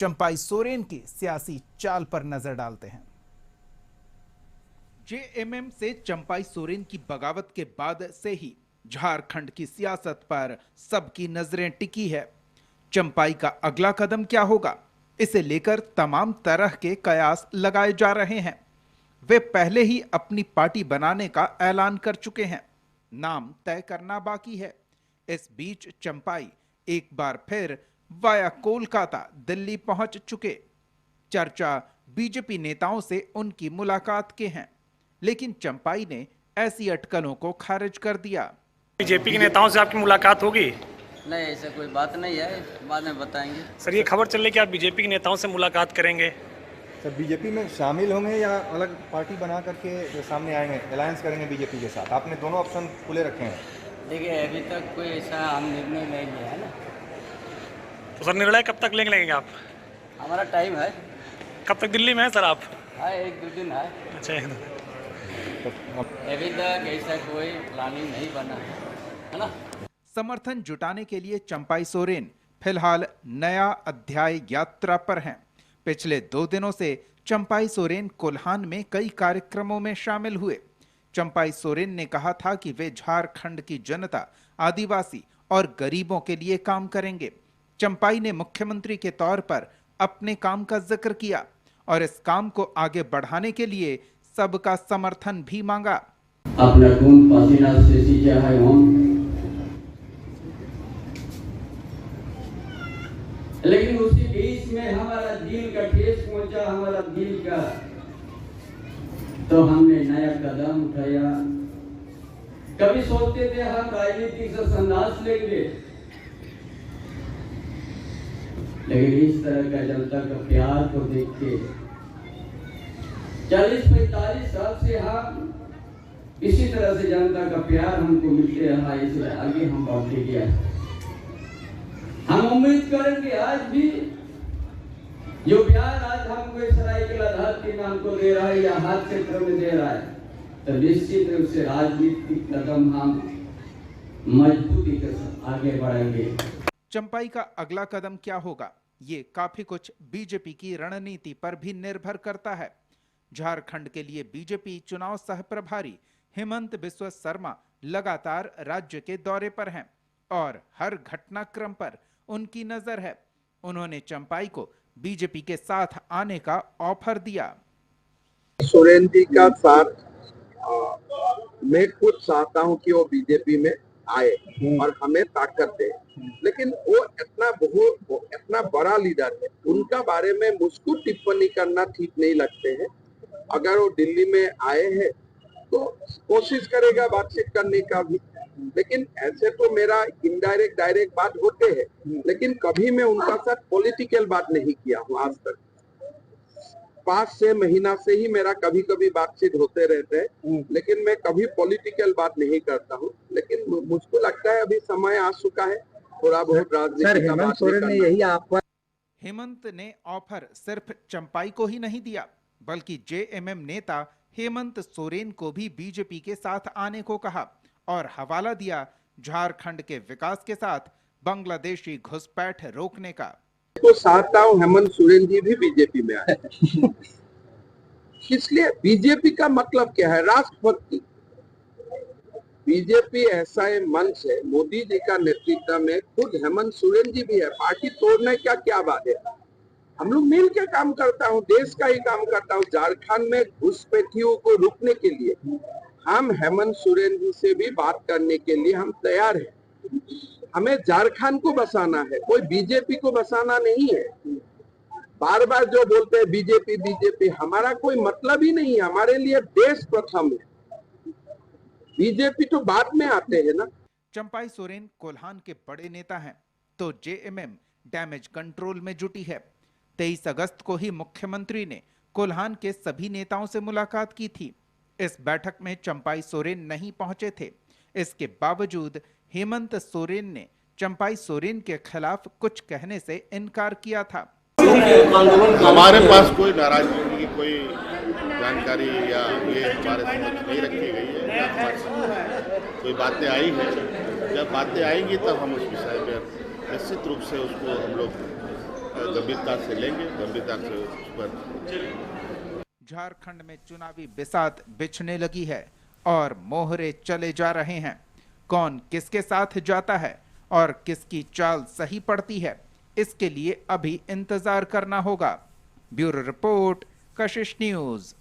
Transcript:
चंपाई सोरेन की सियासी चाल पर नजर डालते हैं। जेएमएम से चंपाई सोरेन की बगावत के बाद से ही झारखंड की सियासत पर सबकी नजरें टिकी है। चंपाई का अगला कदम क्या होगा, इसे लेकर तमाम तरह के कयास लगाए जा रहे हैं। वे पहले ही अपनी पार्टी बनाने का ऐलान कर चुके हैं, नाम तय करना बाकी है। इस बीच चंपाई एक बार फिर वाया कोलकाता दिल्ली पहुंच चुके। चर्चा बीजेपी नेताओं से उनकी मुलाकात के हैं, लेकिन चंपाई ने ऐसी अटकलों को खारिज कर दिया। बीजेपी के नेताओं से आपकी मुलाकात होगी? नहीं, ऐसा कोई बात नहीं है, बाद में बताएंगे। सर, ये खबर चल रही है कि आप बीजेपी के नेताओं से मुलाकात करेंगे। सर, बीजेपी में शामिल होंगे या अलग पार्टी बना करके सामने आएंगे, अलायंस करेंगे बीजेपी के साथ? आपने दोनों ऑप्शन खुले रखे हैं। देखिए, अभी तक कोई ऐसा हम निर्णय नहीं लिया है ना। तो सर, निर्णय कब तक लेंगे आप? हमारा टाइम है। कब तक दिल्ली में है सर आप? हाँ, 1-2 दिन है। अच्छा, अभी तक ऐसा कोई प्लानिंग नहीं बना है ना। समर्थन जुटाने के लिए चंपाई सोरेन फिलहाल नया अध्याय यात्रा पर हैं। पिछले 2 दिनों से चंपाई सोरेन कोल्हान में कई कार्यक्रमों में शामिल हुए। चंपाई सोरेन ने कहा था कि वे झारखंड की जनता, आदिवासी और गरीबों के लिए काम करेंगे। चंपाई ने मुख्यमंत्री के तौर पर अपने काम का जिक्र किया और इस काम को आगे बढ़ाने के लिए सबका समर्थन भी मांगा। अपना खून पसीना से सींचा है हम, लेकिन उसी बीच में हमारा दिल का ठेस पहुंचा, हमारा दिल का, तो हमने नया कदम उठाया। कभी सोचते थे हम राजनीति से संन्यास लेंगे, लेकिन इस तरह का जनता का प्यार को देख के 40-45 साल से हम इसी तरह से जनता का प्यार हमको मिलते रहा, इसलिए आगे हम बढ़ते गया। हम उम्मीद करें कि आज भी जो प्यार आज हमको सरायकेला धरती में हमको दे रहा है या हर क्षेत्र में दे रहा है, तो निश्चित रूप से राजनीतिक कदम हम मजबूती के साथ आगे बढ़ेंगे। चंपाई का अगला कदम क्या होगा, ये काफी कुछ बीजेपी की रणनीति पर भी निर्भर करता है। झारखंड के लिए बीजेपी चुनाव सह प्रभारी हेमंत बिस्वा शर्मा लगातार राज्य के दौरे पर हैं और हर घटनाक्रम पर उनकी नजर है। उन्होंने चंपाई को बीजेपी के साथ आने का ऑफर दिया। सोरेन जी का साथ मैं खुद चाहता हूं कि वो बीजेपी में आए और हमें ताकत दे, लेकिन वो इतना बड़ा लीडर है, उनका बारे में मुझको टिप्पणी करना ठीक नहीं लगते हैं। अगर वो दिल्ली में आए हैं तो कोशिश करेगा बातचीत करने का भी, लेकिन ऐसे तो मेरा इनडायरेक्ट डायरेक्ट बात होते हैं, लेकिन कभी मैं उनका साथ पॉलिटिकल बात नहीं किया हूँ आज तक। 5-6 महीना से ही मेरा कभी कभी बातचीत होते रहते हैं, लेकिन मैं कभी पॉलिटिकल बात नहीं करता हूँ। लेकिन मुझको लगता है अभी समय आ चुका है थोड़ा बहुत राजनीति का बात करना। हेमंत ने ऑफर सिर्फ चंपाई को ही नहीं दिया, बल्कि जेएमएम नेता हेमंत सोरेन को भी बीजेपी के साथ आने को कहा और हवाला दिया झारखंड के विकास के साथ बांग्लादेशी घुसपैठ रोकने का। तो चाहता हूँ हेमंत सोरेन जी भी बीजेपी में आए। इसलिए बीजेपी का मतलब क्या है, राष्ट्रभक्ति। बीजेपी ऐसा है मंच है, मोदी जी का नेतृत्व में खुद हेमंत सोरेन जी भी है। पार्टी तोड़ने का क्या बात है, हम लोग मिल के काम करता हूँ, देश का ही काम करता हूँ। झारखंड में घुसपैठियों को रोकने के लिए हम हेमंत सोरेन जी से भी बात करने के लिए हम तैयार हैं। हमें झारखंड को बसाना है, कोई बीजेपी को बसाना नहीं है। बार बार जो बोलते हैं बीजेपी बीजेपी, हमारा कोई मतलब ही नहीं है। हमारे लिए देश प्रथम है, बीजेपी तो बाद में आते हैं ना। चंपाई सोरेन कोल्हान के बड़े नेता हैं, तो जेएमएम डैमेज कंट्रोल में जुटी है। 23 अगस्त को ही मुख्यमंत्री ने कोल्हान के सभी नेताओं से मुलाकात की थी। इस बैठक में चंपाई सोरेन नहीं पहुंचे थे। इसके बावजूद हेमंत सोरेन ने चंपाई सोरेन के खिलाफ कुछ कहने से इनकार किया था। हमारे पास कोई नाराजगी की कोई जानकारी या ये हमारे समझ नहीं रखी गई है, या हमारे कोई बातें आई हैं। जब बातें आएंगी तब हम उस विषय में निश्चित रूप से उसको हम लोग गंभीरता से लेंगे, गंभीरता से उस पर। झारखंड में चुनावी बिसात बिछने लगी है और मोहरे चले जा रहे हैं। कौन किसके साथ जाता है और किसकी चाल सही पड़ती है, इसके लिए अभी इंतजार करना होगा। ब्यूरो रिपोर्ट, कशिश न्यूज।